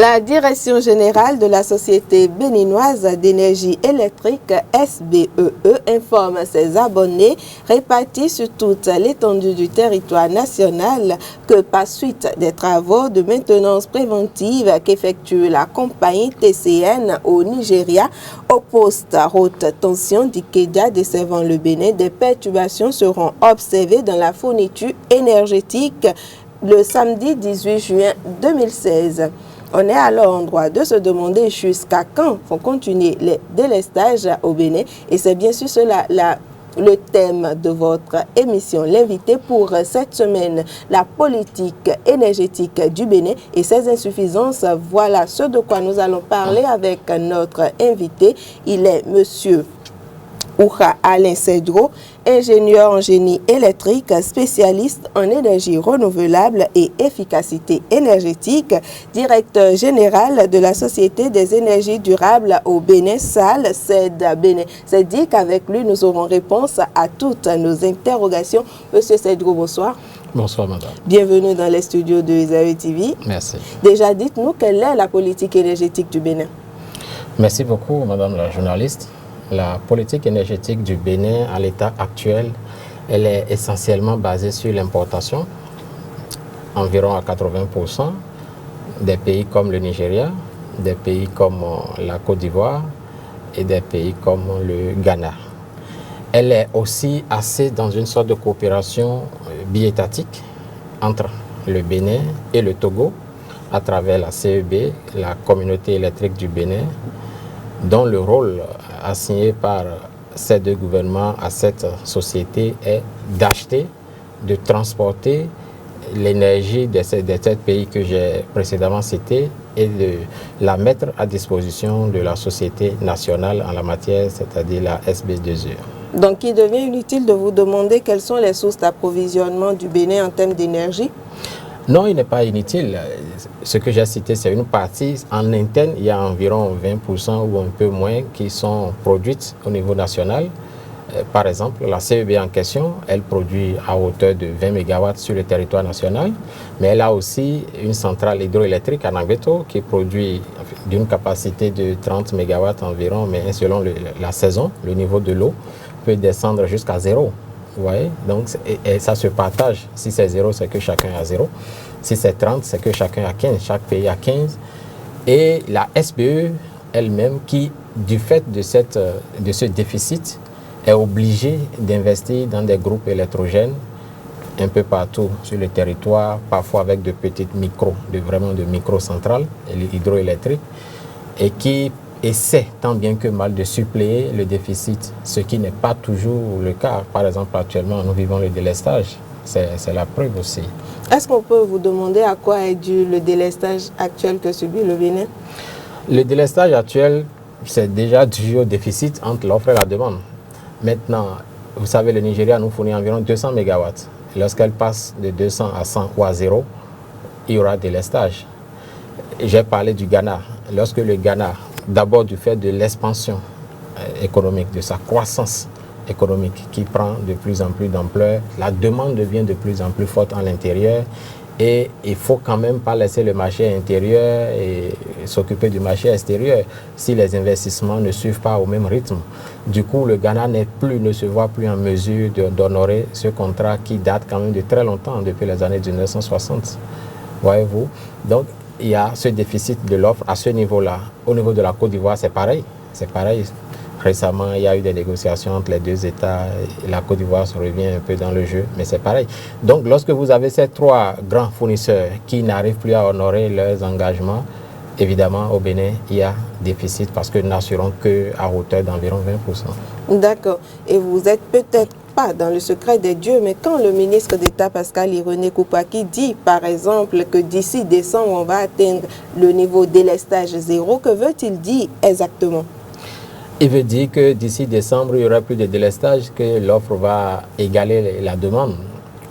La Direction générale de la Société béninoise d'énergie électrique SBEE informe ses abonnés répartis sur toute l'étendue du territoire national que par suite des travaux de maintenance préventive qu'effectue la compagnie TCN au Nigeria au poste à haute tension d'Ikeja desservant le Bénin, des perturbations seront observées dans la fourniture énergétique le samedi 18 juin 2016. On est alors en droit de se demander jusqu'à quand vont continuer les délestages au Bénin. Et c'est bien sûr cela le thème de votre émission. L'invité pour cette semaine, la politique énergétique du Bénin et ses insuffisances. Voilà ce de quoi nous allons parler avec notre invité. Il est monsieur Ouha Alain Cedro, ingénieur en génie électrique, spécialiste en énergie renouvelable et efficacité énergétique, directeur général de la Société des énergies durables au Bénin, SAL, CED Bénin. C'est dit qu'avec lui, nous aurons réponse à toutes nos interrogations. Monsieur Cedro, bonsoir. Bonsoir, madame. Bienvenue dans les studios de Isaïe TV. Merci. Déjà, dites-nous quelle est la politique énergétique du Bénin. Merci beaucoup, madame la journaliste. La politique énergétique du Bénin, à l'état actuel, elle est essentiellement basée sur l'importation, environ à 80%, des pays comme le Nigeria, des pays comme la Côte d'Ivoire et des pays comme le Ghana. Elle est aussi assez dans une sorte de coopération biétatique entre le Bénin et le Togo, à travers la CEB, la communauté électrique du Bénin, dont le rôle assigné par ces deux gouvernements à cette société est d'acheter, de transporter l'énergie de ces pays que j'ai précédemment cités et de la mettre à disposition de la société nationale en la matière, c'est-à-dire la SB2E. Donc il devient inutile de vous demander quelles sont les sources d'approvisionnement du Bénin en termes d'énergie? Non, il n'est pas inutile. Ce que j'ai cité, c'est une partie. En interne, il y a environ 20% ou un peu moins qui sont produites au niveau national. Par exemple, la CEB en question, elle produit à hauteur de 20 MW sur le territoire national, mais elle a aussi une centrale hydroélectrique à Nagbeto qui produit d'une capacité de 30 MW environ, mais selon la saison, le niveau de l'eau peut descendre jusqu'à 0. Vous voyez? Donc, et ça se partage. Si c'est 0, c'est que chacun a 0. Si c'est 30, c'est que chacun a 15. Chaque pays a 15. Et la SBE elle-même, qui, du fait de ce déficit, est obligée d'investir dans des groupes électrogènes un peu partout sur le territoire, parfois avec de petites vraiment de micro-centrales hydroélectriques, et qui essaie tant bien que mal de suppléer le déficit, ce qui n'est pas toujours le cas. Par exemple, actuellement, nous vivons le délestage. C'est la preuve aussi. Est-ce qu'on peut vous demander à quoi est dû le délestage actuel que subit le Bénin? Le délestage actuel, c'est déjà dû au déficit entre l'offre et la demande. Maintenant, vous savez, le Nigeria nous fournit environ 200 MW. Lorsqu'elle passe de 200 à 100 ou à 0, il y aura délestage. J'ai parlé du Ghana. Lorsque le Ghana, d'abord du fait de l'expansion économique, de sa croissance économique qui prend de plus en plus d'ampleur, la demande devient de plus en plus forte à l'intérieur et il ne faut quand même pas laisser le marché intérieur et s'occuper du marché extérieur si les investissements ne suivent pas au même rythme. Du coup, le Ghana ne se voit plus en mesure d'honorer ce contrat qui date quand même de très longtemps, depuis les années 1960. Voyez-vous? Donc, il y a ce déficit de l'offre à ce niveau-là. Au niveau de la Côte d'Ivoire, c'est pareil. C'est pareil. Récemment, il y a eu des négociations entre les deux États. La Côte d'Ivoire se revient un peu dans le jeu, mais c'est pareil. Donc, lorsque vous avez ces trois grands fournisseurs qui n'arrivent plus à honorer leurs engagements, évidemment, au Bénin, il y a déficit parce que nous n'assurons qu'à hauteur d'environ 20%. D'accord. Et vous êtes peut-être pas dans le secret des dieux, mais quand le ministre d'État Pascal Irené Koupaki dit, par exemple, que d'ici décembre, on va atteindre le niveau délestage 0, que veut-il dire exactement? Il veut dire que d'ici décembre, il n'y aura plus de délestage, que l'offre va égaler la demande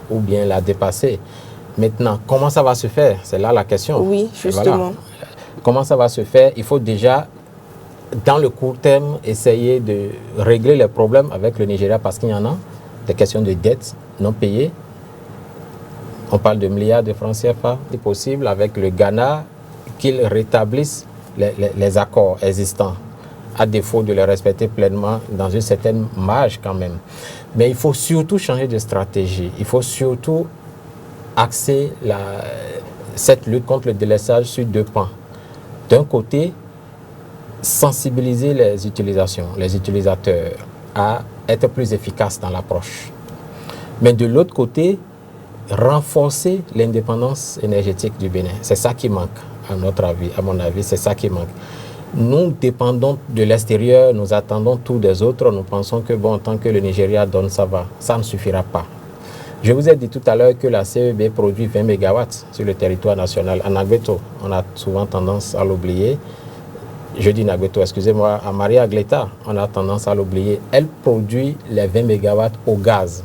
ou bien la dépasser. Maintenant, comment ça va se faire? C'est là la question. Oui, justement. Voilà. Comment ça va se faire? Il faut déjà, dans le court terme, essayer de régler les problèmes avec le Nigeria parce qu'il y en a, des questions de dettes non payées. On parle de milliards de francs CFA, c'est possible, avec le Ghana qu'ils rétablissent les accords existants, à défaut de les respecter pleinement dans une certaine marge quand même. Mais il faut surtout changer de stratégie. Il faut surtout axer cette lutte contre le délaissage sur 2 pans. D'un côté, sensibiliser les utilisateurs à être plus efficaces dans l'approche. Mais de l'autre côté, renforcer l'indépendance énergétique du Bénin. C'est ça qui manque, à mon avis, c'est ça qui manque. Nous dépendons de l'extérieur, nous attendons tout des autres, nous pensons que bon, tant que le Nigeria donne, ça va. Ça ne suffira pas. Je vous ai dit tout à l'heure que la CEB produit 20 MW sur le territoire national. En Agbeto, on a souvent tendance à l'oublier. Je dis Nagbeto, excusez-moi, à Maria Gleta, on a tendance à l'oublier. Elle produit les 20 MW au gaz.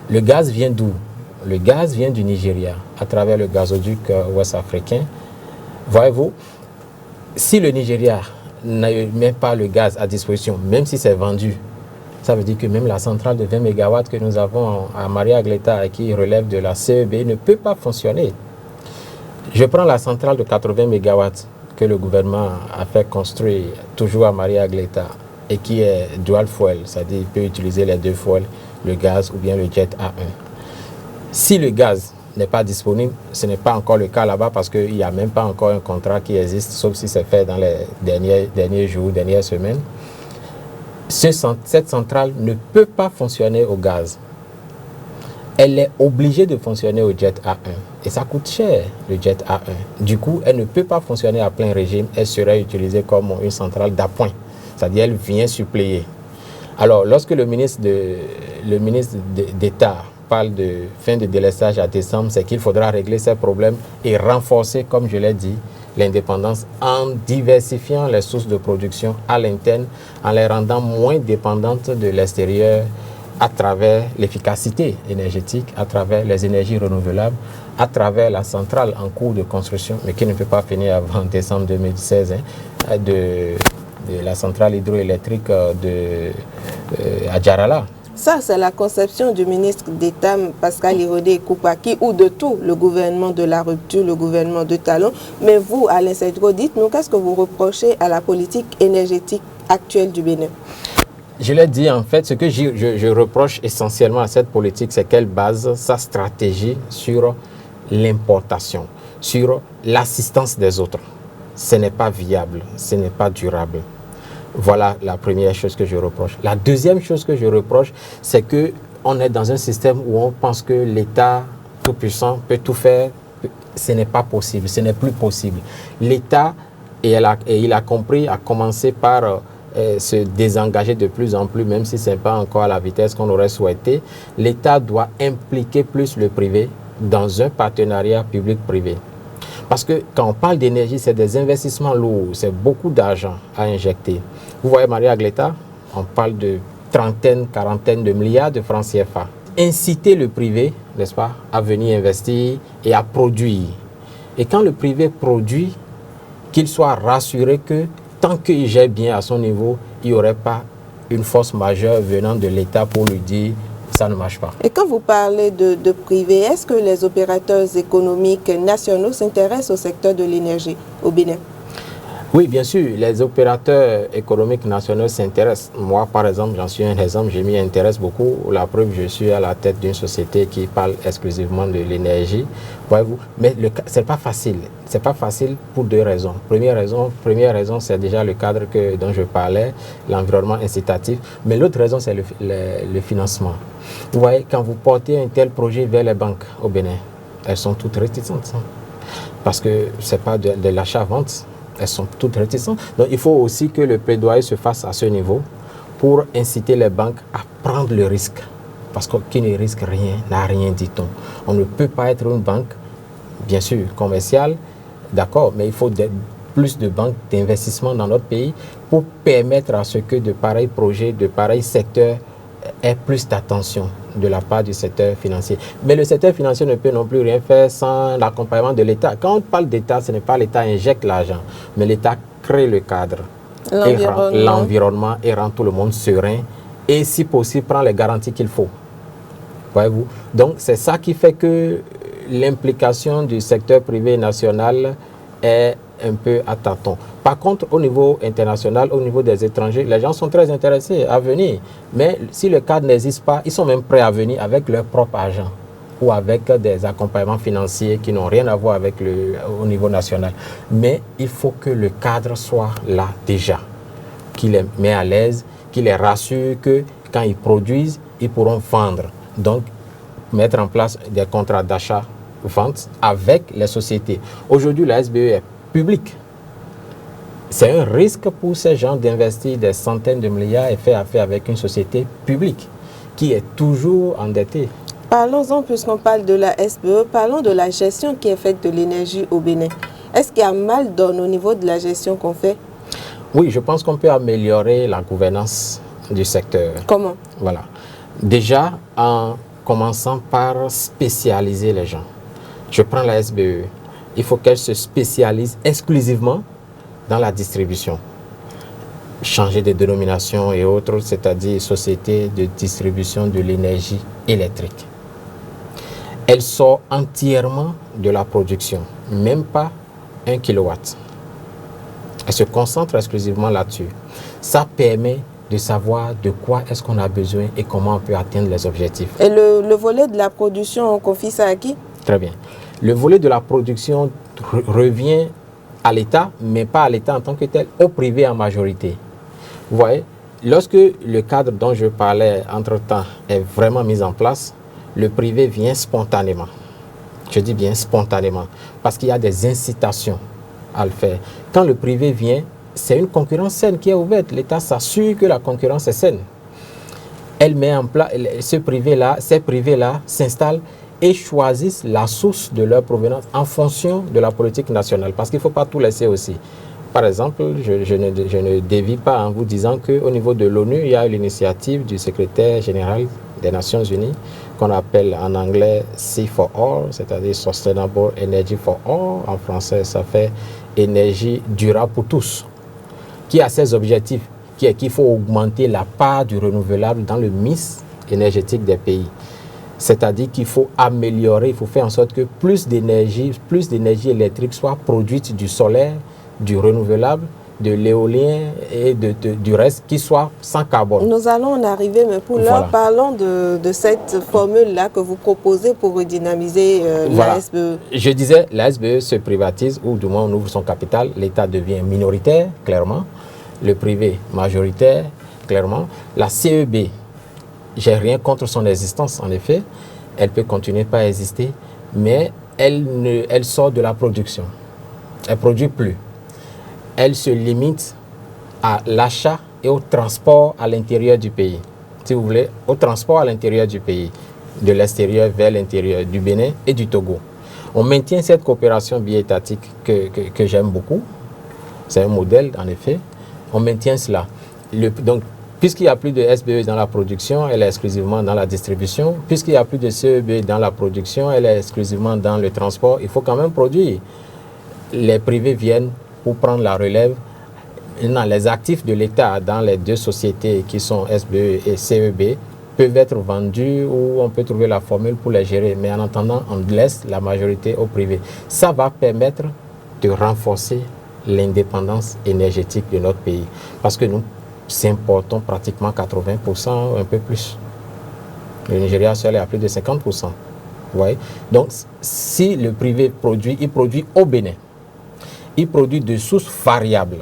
Le gaz vient d'où? Le gaz vient du Nigeria, à travers le gazoduc ouest-africain. Voyez-vous, si le Nigeria n'a même pas le gaz à disposition, même si c'est vendu, ça veut dire que même la centrale de 20 MW que nous avons à Maria Gleta et qui relève de la CEB ne peut pas fonctionner. Je prends la centrale de 80 MW que le gouvernement a fait construire toujours à Maria Gleta et qui est dual fuel, c'est-à-dire qu'il peut utiliser les 2 fuels, le gaz ou bien le jet A1. Si le gaz n'est pas disponible, ce n'est pas encore le cas là-bas parce qu'il n'y a même pas encore un contrat qui existe, sauf si c'est fait dans les derniers jours, dernières semaines. Cette centrale ne peut pas fonctionner au gaz. Elle est obligée de fonctionner au jet A1. Et ça coûte cher, le jet A1. Du coup, elle ne peut pas fonctionner à plein régime. Elle serait utilisée comme une centrale d'appoint. C'est-à-dire, elle vient suppléer. Alors, lorsque le ministre d'État parle de fin de délestage à décembre, c'est qu'il faudra régler ces problèmes et renforcer, comme je l'ai dit, l'indépendance en diversifiant les sources de production à l'interne, en les rendant moins dépendantes de l'extérieur à travers l'efficacité énergétique, à travers les énergies renouvelables, à travers la centrale en cours de construction, mais qui ne peut pas finir avant décembre 2016, de la centrale hydroélectrique à Djarala. Ça, c'est la conception du ministre d'État Pascal Irodé Koupaki ou de tout le gouvernement de la rupture, le gouvernement de Talon. Mais vous, Alain Cedro, dites-nous, qu'est-ce que vous reprochez à la politique énergétique actuelle du Bénin? Je l'ai dit, en fait, ce que je reproche essentiellement à cette politique, c'est qu'elle base sa stratégie sur l'importation, sur l'assistance des autres. Ce n'est pas viable, ce n'est pas durable. Voilà la première chose que je reproche. La deuxième chose que je reproche, c'est qu'on est dans un système où on pense que l'État tout-puissant peut tout faire. Ce n'est pas possible, ce n'est plus possible. L'État, et il a compris, a commencé par se désengager de plus en plus, même si ce n'est pas encore à la vitesse qu'on aurait souhaité. L'État doit impliquer plus le privé dans un partenariat public-privé. Parce que quand on parle d'énergie, c'est des investissements lourds, c'est beaucoup d'argent à injecter. Vous voyez, Maria Gleta, on parle de trentaine, quarantaine de milliards de francs CFA. Inciter le privé, n'est-ce pas, à venir investir et à produire. Et quand le privé produit, qu'il soit rassuré que tant qu'il gère bien à son niveau, il n'y aurait pas une force majeure venant de l'État pour lui dire ça ne marche pas. Et quand vous parlez de privé, est-ce que les opérateurs économiques nationaux s'intéressent au secteur de l'énergie au Bénin? Oui, bien sûr, les opérateurs économiques nationaux s'intéressent. Moi, par exemple, j'en suis un exemple, je m'y intéresse beaucoup. La preuve, je suis à la tête d'une société qui parle exclusivement de l'énergie. Voyez-vous, mais ce n'est pas facile. Ce n'est pas facile pour 2 raisons. Première raison, c'est déjà le cadre dont je parlais, l'environnement incitatif. Mais l'autre raison, c'est le financement. Vous voyez, quand vous portez un tel projet vers les banques au Bénin, elles sont toutes réticentes. Parce que ce n'est pas de l'achat-vente. Elles sont toutes réticentes. Donc, il faut aussi que le plaidoyer se fasse à ce niveau pour inciter les banques à prendre le risque. Parce que qui ne risque rien n'a rien, dit-on. On ne peut pas être une banque, bien sûr, commerciale, d'accord, mais il faut plus de banques d'investissement dans notre pays pour permettre à ce que de pareils projets, de pareils secteurs aient plus d'attention de la part du secteur financier. Mais le secteur financier ne peut non plus rien faire sans l'accompagnement de l'État. Quand on parle d'État, ce n'est pas l'État injecte l'argent, mais l'État crée le cadre, l'environnement et rend tout le monde serein et si possible prend les garanties qu'il faut. Voyez-vous? Donc c'est ça qui fait que l'implication du secteur privé national est un peu à tâtons. Par contre, au niveau international, au niveau des étrangers, les gens sont très intéressés à venir. Mais si le cadre n'existe pas, ils sont même prêts à venir avec leur propre argent ou avec des accompagnements financiers qui n'ont rien à voir avec au niveau national. Mais il faut que le cadre soit là déjà, qu'il les met à l'aise, qu'il les rassure que quand ils produisent, ils pourront vendre. Donc, mettre en place des contrats d'achat-vente avec les sociétés. Aujourd'hui, la SBE est publique. C'est un risque pour ces gens d'investir des centaines de milliards et faire affaire avec une société publique qui est toujours endettée. Parlons-en, puisqu'on parle de la SBE, parlons de la gestion qui est faite de l'énergie au Bénin. Est-ce qu'il y a mal donne au niveau de la gestion qu'on fait? Oui, je pense qu'on peut améliorer la gouvernance du secteur. Comment? Voilà. Déjà, en commençant par spécialiser les gens. Je prends la SBE. Il faut qu'elle se spécialise exclusivement dans la distribution. Changer de dénomination et autres, c'est-à-dire société de distribution de l'énergie électrique. Elle sort entièrement de la production, même pas 1 kilowatt. Elle se concentre exclusivement là-dessus. Ça permet de savoir de quoi est-ce qu'on a besoin et comment on peut atteindre les objectifs. Et le volet de la production, on confie ça à qui? Très bien. Le volet de la production revient à l'État, mais pas à l'État en tant que tel, au privé en majorité. Vous voyez, lorsque le cadre dont je parlais entre-temps est vraiment mis en place, le privé vient spontanément. Je dis bien spontanément, parce qu'il y a des incitations à le faire. Quand le privé vient, c'est une concurrence saine qui est ouverte. L'État s'assure que la concurrence est saine. Elle met en place, ces privés-là s'installent et choisissent la source de leur provenance en fonction de la politique nationale. Parce qu'il ne faut pas tout laisser aussi. Par exemple, je ne dévie pas en vous disant qu'au niveau de l'ONU, il y a l'initiative du secrétaire général des Nations Unies qu'on appelle en anglais C for All, c'est-à-dire Sustainable Energy for All. En français, ça fait énergie durable pour tous, qui a ses objectifs, qui est qu'il faut augmenter la part du renouvelable dans le mix énergétique des pays. C'est-à-dire qu'il faut améliorer, il faut faire en sorte que plus d'énergie électrique soit produite du solaire, du renouvelable, de l'éolien et du reste qui soit sans carbone. Nous allons en arriver, mais pour l'heure, parlons de cette formule-là que vous proposez pour redynamiser la SBE. Je disais, la SBE se privatise, ou du moins on ouvre son capital, l'État devient minoritaire, clairement, le privé majoritaire, clairement. La CEB, j'ai rien contre son existence, en effet, elle peut continuer pas exister, mais elle sort de la production. Elle ne produit plus. Elle se limite à l'achat et au transport à l'intérieur du pays. Si vous voulez, au transport à l'intérieur du pays, de l'extérieur vers l'intérieur du Bénin et du Togo. On maintient cette coopération biétatique que j'aime beaucoup. C'est un modèle, en effet. On maintient cela. Donc, puisqu'il n'y a plus de SBE dans la production, elle est exclusivement dans la distribution. Puisqu'il n'y a plus de CEB dans la production, elle est exclusivement dans le transport. Il faut quand même produire. Les privés viennent pour prendre la relève. Non, les actifs de l'État dans les deux sociétés qui sont SBE et CEB peuvent être vendus ou on peut trouver la formule pour les gérer. Mais en attendant, on laisse la majorité au privé. Ça va permettre de renforcer l'indépendance énergétique de notre pays. Parce que nous importons pratiquement 80%, un peu plus. Le Nigeria seul est à plus de 50%. Vous voyez? Donc, si le privé produit, il produit au Bénin. Il produit de sources variables.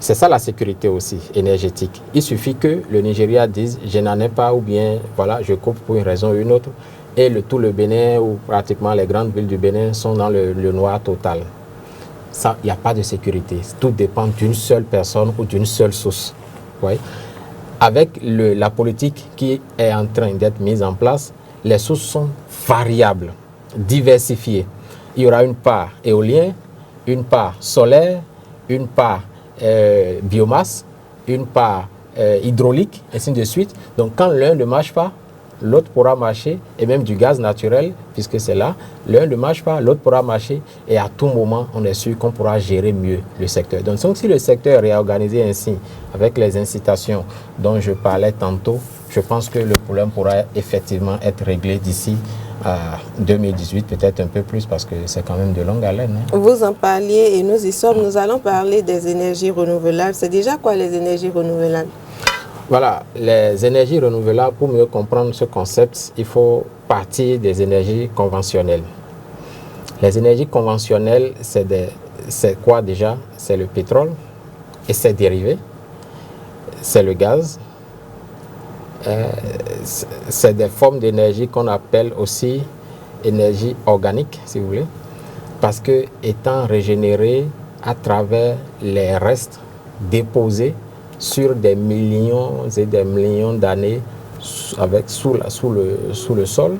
C'est ça la sécurité aussi énergétique. Il suffit que le Nigeria dise je n'en ai pas ou bien voilà, je coupe pour une raison ou une autre et tout le Bénin ou pratiquement les grandes villes du Bénin sont dans le noir total. Ça, il n'y a pas de sécurité. Tout dépend d'une seule personne ou d'une seule source. Ouais. Avec la politique qui est en train d'être mise en place, les sources sont variables, diversifiées. Il y aura une part éolien, une part solaire, une part biomasse, une part hydraulique, ainsi de suite. Donc quand l'un ne marche pas, l'autre pourra marcher, et même du gaz naturel, puisque c'est là, l'un ne marche pas, l'autre pourra marcher, et à tout moment, on est sûr qu'on pourra gérer mieux le secteur. Donc si le secteur est organisé ainsi, avec les incitations dont je parlais tantôt, je pense que le problème pourra effectivement être réglé d'ici 2018, peut-être un peu plus, parce que c'est quand même de longue haleine. Hein. Vous en parliez et nous y sommes. Nous allons parler des énergies renouvelables. C'est déjà quoi les énergies renouvelables? Voilà, les énergies renouvelables, pour mieux comprendre ce concept, il faut partir des énergies conventionnelles. Les énergies conventionnelles, c'est quoi déjà? C'est le pétrole et ses dérivés, c'est le gaz, c'est des formes d'énergie qu'on appelle aussi énergie organique, si vous voulez, parce que étant régénérées à travers les restes déposés sur des millions et des millions d'années sous le sol,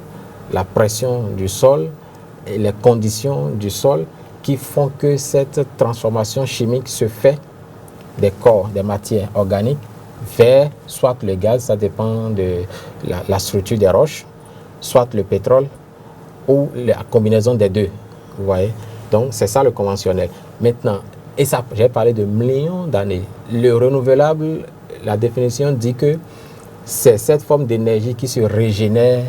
la pression du sol et les conditions du sol qui font que cette transformation chimique se fait des corps, des matières organiques vers soit le gaz, ça dépend de la structure des roches, soit le pétrole ou la combinaison des deux. Vous voyez? Donc c'est ça le conventionnel. Maintenant, et ça, j'ai parlé de millions d'années. Le renouvelable, la définition dit que c'est cette forme d'énergie qui se régénère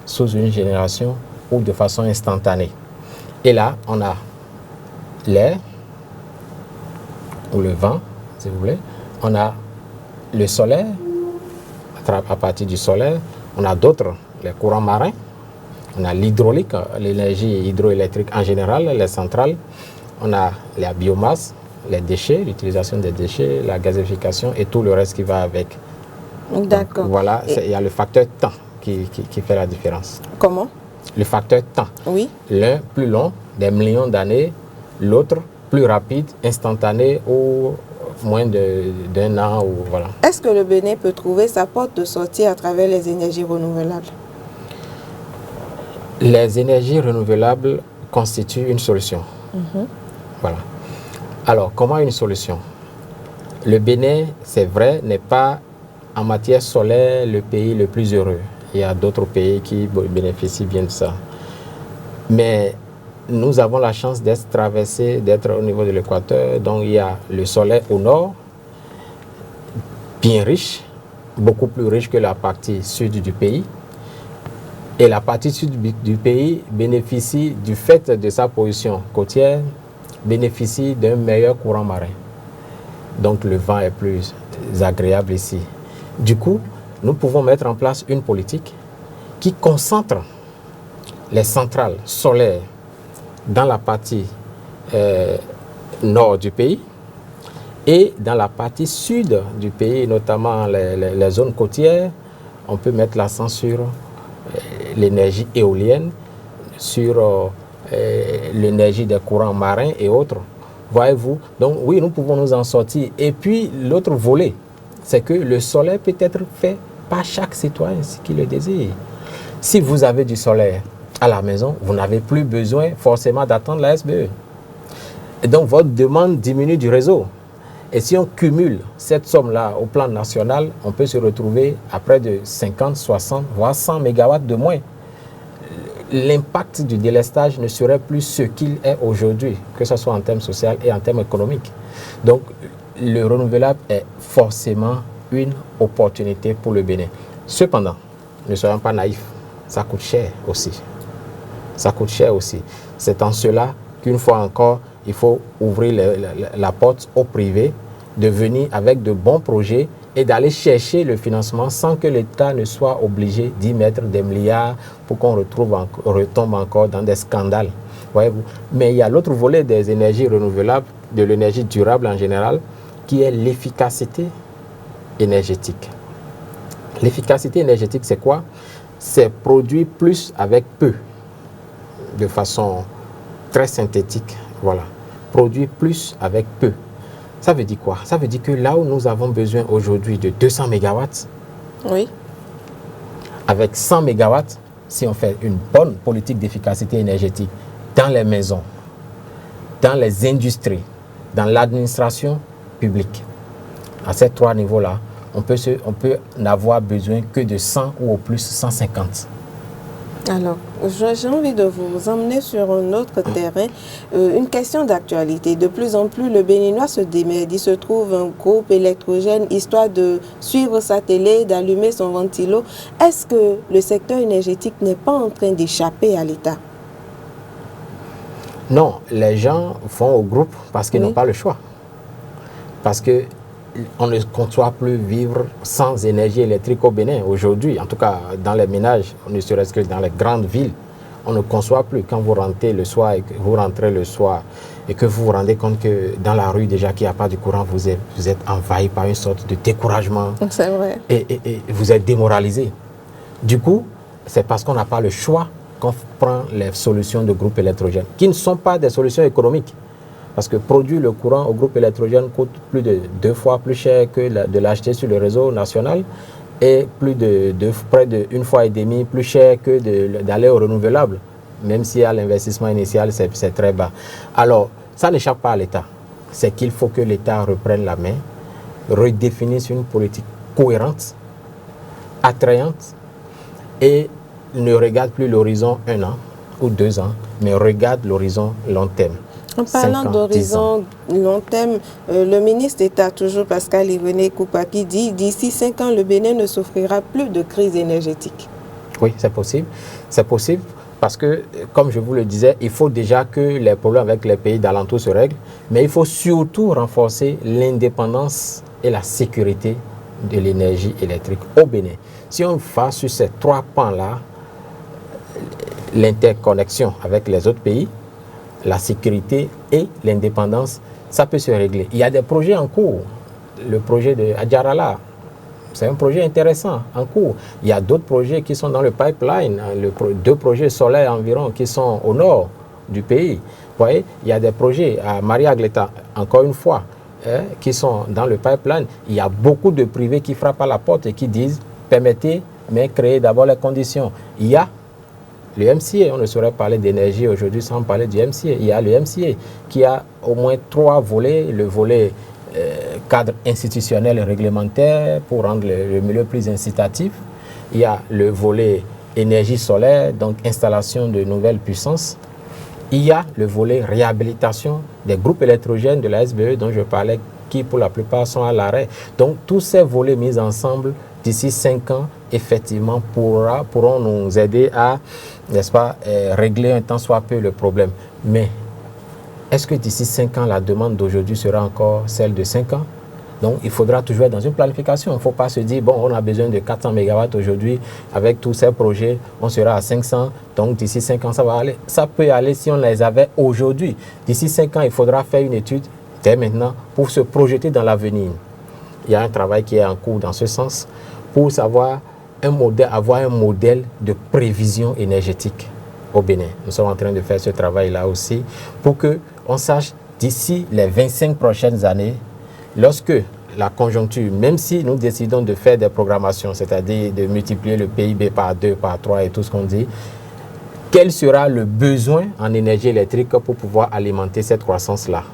sous une génération ou de façon instantanée. Et là, on a l'air ou le vent, si vous voulez. On a le solaire, à partir du solaire. On a d'autres, les courants marins. On a l'hydraulique, l'énergie hydroélectrique en général, les centrales. On a la biomasse, les déchets, l'utilisation des déchets, la gazéification et tout le reste qui va avec. D'accord. Donc, voilà, il y a le facteur temps qui fait la différence. Comment? Le facteur temps. Oui. L'un plus long, des millions d'années, l'autre plus rapide, instantané ou moins d'un an. Ou, voilà. Est-ce que le Bénin peut trouver sa porte de sortie à travers les énergies renouvelables? Les énergies renouvelables constituent une solution. Voilà. Alors, comment une solution? Le Bénin, c'est vrai, n'est pas en matière solaire le pays le plus heureux. Il y a d'autres pays qui bénéficient bien de ça. Mais nous avons la chance d'être au niveau de l'équateur. Donc, il y a le soleil au nord, bien riche, beaucoup plus riche que la partie sud du pays. Et la partie sud du pays bénéficie, du fait de sa position côtière, bénéficie d'un meilleur courant marin. Donc le vent est plus agréable ici. Du coup, nous pouvons mettre en place une politique qui concentre les centrales solaires dans la partie nord du pays et dans la partie sud du pays, notamment les zones côtières. On peut mettre l'accent sur l'énergie éolienne, sur l'énergie des courants marins et autres. Voyez-vous? Donc oui, nous pouvons nous en sortir. Et puis l'autre volet, c'est que le soleil peut être fait par chaque citoyen qui le désire. Si vous avez du soleil à la maison, vous n'avez plus besoin forcément d'attendre la SBE. Et donc votre demande diminue du réseau. Et si on cumule cette somme-là au plan national, on peut se retrouver à près de 50, 60, voire 100 mégawatts de moins. L'impact du délestage ne serait plus ce qu'il est aujourd'hui, que ce soit en termes sociaux et en termes économiques. Donc, le renouvelable est forcément une opportunité pour le Bénin. Cependant, ne soyons pas naïfs, ça coûte cher aussi. Ça coûte cher aussi. C'est en cela qu'une fois encore, il faut ouvrir la porte au privé, de venir avec de bons projets et d'aller chercher le financement sans que l'État ne soit obligé d'y mettre des milliards pour qu'on retombe encore dans des scandales. Voyez-vous. Mais il y a l'autre volet des énergies renouvelables, de l'énergie durable en général, qui est l'efficacité énergétique. L'efficacité énergétique, c'est quoi? C'est produire plus avec peu, de façon très synthétique. Voilà. Produire plus avec peu. Ça veut dire quoi? Ça veut dire que là où nous avons besoin aujourd'hui de 200 mégawatts, oui, avec 100 mégawatts, si on fait une bonne politique d'efficacité énergétique dans les maisons, dans les industries, dans l'administration publique, à ces trois niveaux-là, on peut n'avoir besoin que de 100 ou au plus 150. Alors, j'ai envie de vous emmener sur un autre terrain, une question d'actualité. De plus en plus, le Béninois se démène. Il se trouve un groupe électrogène, histoire de suivre sa télé, d'allumer son ventilo. Est-ce que le secteur énergétique n'est pas en train d'échapper à l'État? Non, les gens vont au groupe parce qu'ils n'ont pas le choix. Parce que on ne conçoit plus vivre sans énergie électrique au Bénin aujourd'hui. En tout cas, dans les ménages, ne serait-ce que dans les grandes villes, on ne conçoit plus. Quand vous rentrez le soir et que vous rentrez le soir et que vous vous rendez compte que dans la rue déjà qu'il n'y a pas de courant, vous êtes envahi par une sorte de découragement. C'est vrai. Et vous êtes démoralisé. Du coup, c'est parce qu'on n'a pas le choix qu'on prend les solutions de groupe électrogène, qui ne sont pas des solutions économiques. Parce que produire le courant au groupe électrogène coûte plus de 2 fois plus cher que de l'acheter sur le réseau national et près de 1,5 fois plus cher que d'aller au renouvelable, même si à l'investissement initial, c'est très bas. Alors, ça n'échappe pas à l'État. C'est qu'il faut que l'État reprenne la main, redéfinisse une politique cohérente, attrayante et ne regarde plus l'horizon 1 an ou 2 ans, mais regarde l'horizon long terme. En parlant d'horizon long terme, le ministre d'État, toujours Pascal Irénée Koupaki, dit d'ici 5 ans, le Bénin ne souffrira plus de crise énergétique. Oui, c'est possible. C'est possible parce que, comme je vous le disais, il faut déjà que les problèmes avec les pays d'alentour se règlent, mais il faut surtout renforcer l'indépendance et la sécurité de l'énergie électrique au Bénin. Si on va sur ces 3 pans-là, l'interconnexion avec les autres pays, la sécurité et l'indépendance, ça peut se régler. Il y a des projets en cours. Le projet de Adjarala, c'est un projet intéressant en cours. Il y a d'autres projets qui sont dans le pipeline, 2 projets solaires environ qui sont au nord du pays. Vous voyez, il y a des projets à Maria Gleta, encore une fois, qui sont dans le pipeline. Il y a beaucoup de privés qui frappent à la porte et qui disent, permettez, mais créez d'abord les conditions. Il y a le MCA, on ne saurait parler d'énergie aujourd'hui sans parler du MCA. Il y a le MCA qui a au moins 3 volets. Le volet cadre institutionnel et réglementaire pour rendre le milieu plus incitatif. Il y a le volet énergie solaire, donc installation de nouvelles puissances. Il y a le volet réhabilitation des groupes électrogènes de la SBE dont je parlais, qui pour la plupart sont à l'arrêt. Donc tous ces volets mis ensemble, d'ici 5 ans, effectivement, pourront nous aider à, n'est-ce pas, régler un tant soit peu le problème. Mais est-ce que d'ici 5 ans, la demande d'aujourd'hui sera encore celle de 5 ans? Donc, il faudra toujours être dans une planification. Il ne faut pas se dire, bon, on a besoin de 400 MW aujourd'hui. Avec tous ces projets, on sera à 500. Donc, d'ici 5 ans, ça va aller. Ça peut aller si on les avait aujourd'hui. D'ici 5 ans, il faudra faire une étude dès maintenant pour se projeter dans l'avenir. Il y a un travail qui est en cours dans ce sens pour savoir avoir un modèle de prévision énergétique au Bénin. Nous sommes en train de faire ce travail-là aussi pour qu'on sache d'ici les 25 prochaines années, lorsque la conjoncture, même si nous décidons de faire des programmations, c'est-à-dire de multiplier le PIB par 2, par 3 et tout ce qu'on dit, quel sera le besoin en énergie électrique pour pouvoir alimenter cette croissance-là?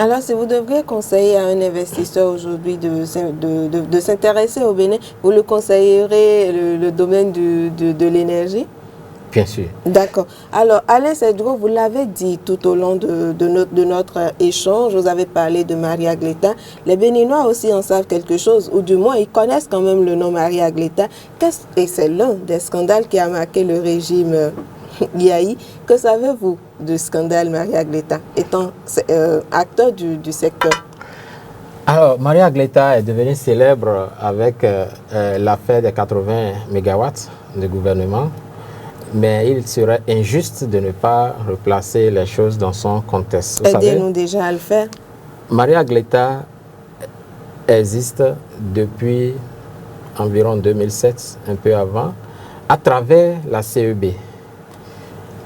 Alors, si vous devriez conseiller à un investisseur aujourd'hui de s'intéresser au Bénin, vous le conseillerez le domaine de l'énergie? Bien sûr. D'accord. Alors, Alain Cedro, vous l'avez dit tout au long de notre échange, vous avez parlé de Maria Gleta. Les Béninois aussi en savent quelque chose, ou du moins, ils connaissent quand même le nom Maria Gleta. Et c'est l'un des scandales qui a marqué le régime Yahi. Que savez-vous du scandale Maria Gleta, étant acteur du secteur? Alors, Maria Gleta est devenue célèbre avec l'affaire des 80 MW de gouvernement. Mais il serait injuste de ne pas replacer les choses dans son contexte. Aidez-nous déjà à le faire. Maria Gleta existe depuis environ 2007, un peu avant, à travers la CEB.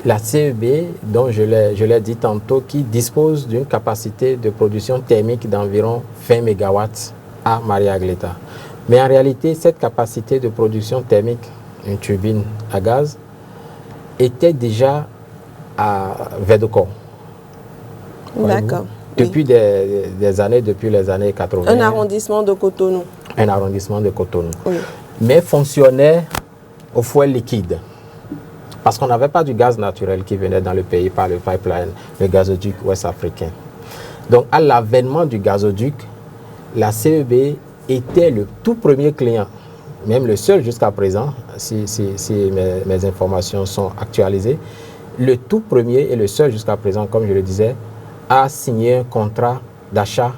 La CEB, dont je l'ai dit tantôt, qui dispose d'une capacité de production thermique d'environ 20 MW à Maria Gleta. Mais en réalité, cette capacité de production thermique, une turbine à gaz, était déjà à Vedocor. D'accord. Depuis des années, depuis les années 80. Un arrondissement de Cotonou. Un arrondissement de Cotonou. Oui. Mais fonctionnait au fouet liquide. Parce qu'on n'avait pas du gaz naturel qui venait dans le pays par le pipeline, le gazoduc ouest-africain. Donc, à l'avènement du gazoduc, la CEB était le tout premier client, même le seul jusqu'à présent, si mes informations sont actualisées, le tout premier et le seul jusqu'à présent, comme je le disais, a signé un contrat d'achat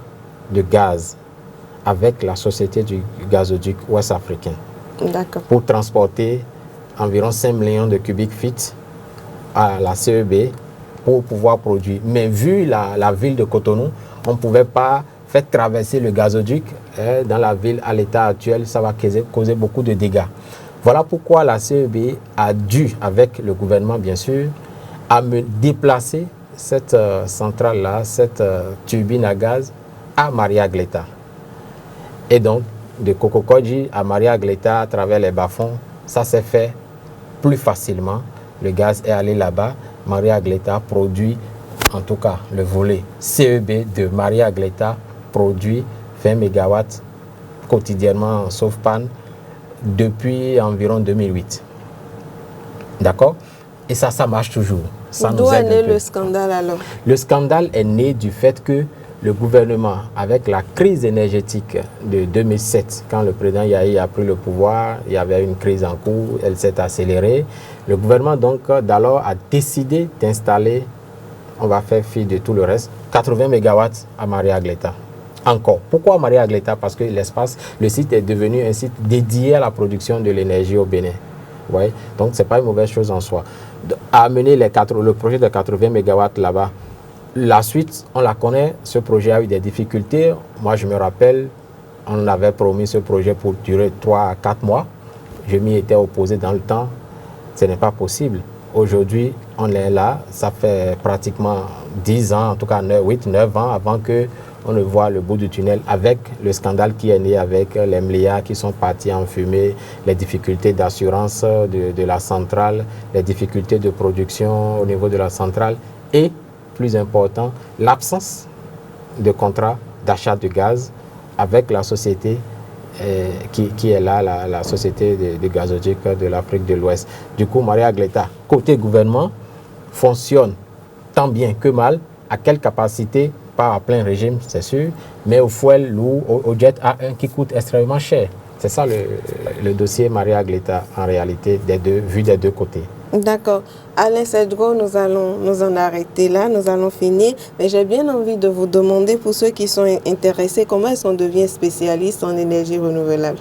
de gaz avec la société du gazoduc ouest-africain pour transporter environ 5 millions de cubic feet à la CEB pour pouvoir produire. Mais vu la ville de Cotonou, on ne pouvait pas faire traverser le gazoduc dans la ville à l'état actuel, ça va causer beaucoup de dégâts. Voilà pourquoi la CEB a dû, avec le gouvernement bien sûr, déplacer cette centrale-là, cette turbine à gaz à Maria Gleta. Et donc, de Kokokodji à Maria Gleta, à travers les bas-fonds, ça s'est fait plus facilement. Le gaz est allé là-bas. Maria Gleta produit, en tout cas le volet CEB de Maria Gleta, produit 20 MW quotidiennement, sauf panne, depuis environ 2008. D'accord? Et ça marche toujours. D'où est né le scandale alors? Le scandale est né du fait que le gouvernement, avec la crise énergétique de 2007, quand le président Yahi a pris le pouvoir, il y avait une crise en cours, elle s'est accélérée. Le gouvernement donc d'alors a décidé d'installer, on va faire fi de tout le reste, 80 MW à Maria Gleta. Encore. Pourquoi Maria Gleta? Parce que le site est devenu un site dédié à la production de l'énergie au Bénin. Ouais. Donc ce n'est pas une mauvaise chose en soi. Amener le projet de 80 MW là-bas. La suite, on la connaît, ce projet a eu des difficultés. Moi, je me rappelle, on avait promis ce projet pour durer 3 à 4 mois. Je m'y étais opposé dans le temps. Ce n'est pas possible. Aujourd'hui, on est là. Ça fait pratiquement 10 ans, en tout cas 8-9 ans avant qu'on ne voit le bout du tunnel avec le scandale qui est né avec les milliards qui sont partis en fumée, les difficultés d'assurance de la centrale, les difficultés de production au niveau de la centrale et plus important, l'absence de contrat d'achat de gaz avec la société qui est là, la société de gazoduc de l'Afrique de l'Ouest. Du coup, Maria Gleta, côté gouvernement, fonctionne tant bien que mal. À quelle capacité? Pas à plein régime, c'est sûr, mais au fuel lourd, au jet A1 qui coûte extrêmement cher. C'est ça le dossier Maria Gleta, en réalité, vu des deux côtés. D'accord. Alain Cedro, nous allons nous en arrêter là, nous allons finir. Mais j'ai bien envie de vous demander, pour ceux qui sont intéressés, comment est-ce qu'on devient spécialiste en énergie renouvelable?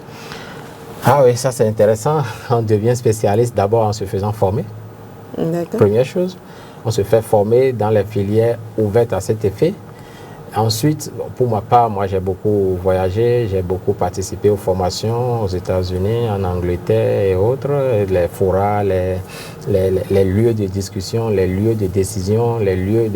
Ah oui, ça c'est intéressant. On devient spécialiste d'abord en se faisant former. D'accord. Première chose, on se fait former dans les filières ouvertes à cet effet. Ensuite, pour ma part, moi j'ai beaucoup voyagé, j'ai beaucoup participé aux formations aux États-Unis, en Angleterre et autres, les forats, les lieux de discussion, les lieux de décision, les lieux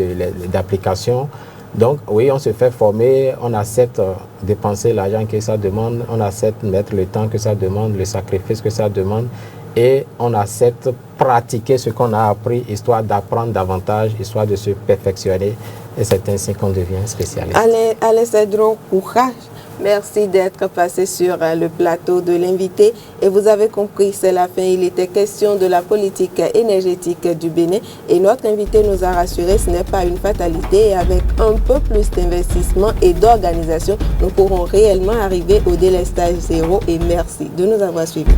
d'application. Donc oui, on se fait former, on accepte dépenser l'argent que ça demande, on accepte mettre le temps que ça demande, le sacrifice que ça demande et on accepte pratiquer ce qu'on a appris, histoire d'apprendre davantage, histoire de se perfectionner. Et c'est ainsi qu'on devient spécialiste. Alain Cedro, courage. Merci d'être passé sur le plateau de l'invité. Et vous avez compris, c'est la fin. Il était question de la politique énergétique du Bénin. Et notre invité nous a rassuré, ce n'est pas une fatalité. Et avec un peu plus d'investissement et d'organisation, nous pourrons réellement arriver au délestage zéro. Et merci de nous avoir suivis.